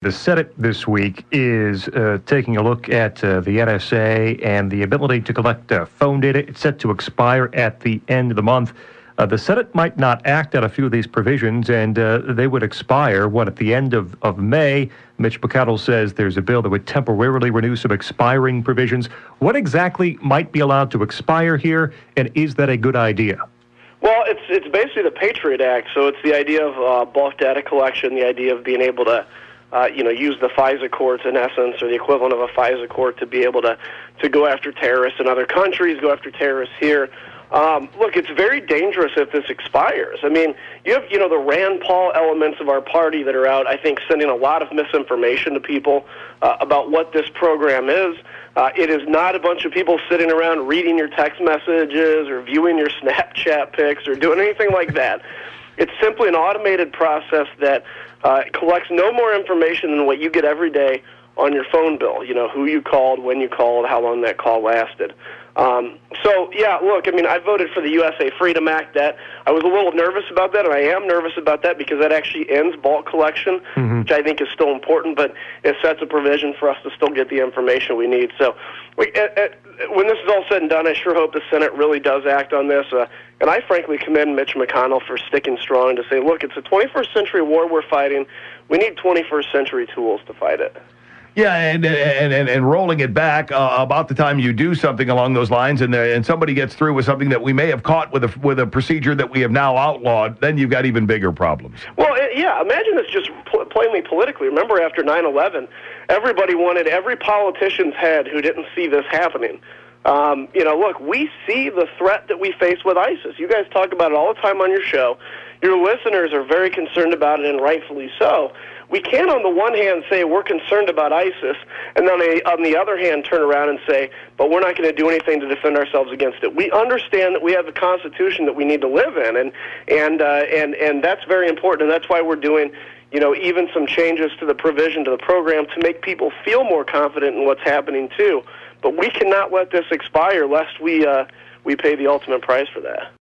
The Senate this week is taking a look at the NSA and the ability to collect phone data. It's set to expire at the end of the month. The Senate might not act on a few of these provisions, and they would expire, at the end of May. Mitch McConnell says there's a bill that would temporarily renew some expiring provisions. What exactly might be allowed to expire here, and is that a good idea? Well, it's basically the Patriot Act, so it's the idea of bulk data collection, the idea of being able to use the FISA courts in essence, or the equivalent of a FISA court, to be able to go after terrorists in other countries, go after terrorists here. Look, it's very dangerous if this expires. I mean, you have, the Rand Paul elements of our party that are out, I think, sending a lot of misinformation to people about what this program is. It is not a bunch of people sitting around reading your text messages or viewing your Snapchat pics or doing anything like that. It's simply an automated process that collects no more information than what you get every day on your phone bill. Who you called, when you called, how long that call lasted. I voted for the USA Freedom Act. That I was a little nervous about that, and I am nervous about that because that actually ends bulk collection, which I think is still important, but it sets a provision for us to still get the information we need. So when this is all said and done, I sure hope the Senate really does act on this. And I frankly commend Mitch McConnell for sticking strong to say, look, it's a 21st century war we're fighting. We need 21st century tools to fight it. Yeah, and rolling it back about the time you do something along those lines, and somebody gets through with something that we may have caught with a procedure that we have now outlawed, then you've got even bigger problems. Well, imagine this just plainly politically. Remember, after 9/11, everybody wanted every politician's head who didn't see this happening. Look, we see the threat that we face with ISIS. You guys talk about it all the time on your show. Your listeners are very concerned about it, and rightfully so. We can't, on the one hand, say we're concerned about ISIS, and then on the other hand turn around and say, but we're not going to do anything to defend ourselves against it. We understand that we have a Constitution that we need to live in, and that's very important, and that's why we're doing, even some changes to the provision to the program to make people feel more confident in what's happening too. But we cannot let this expire lest we pay the ultimate price for that.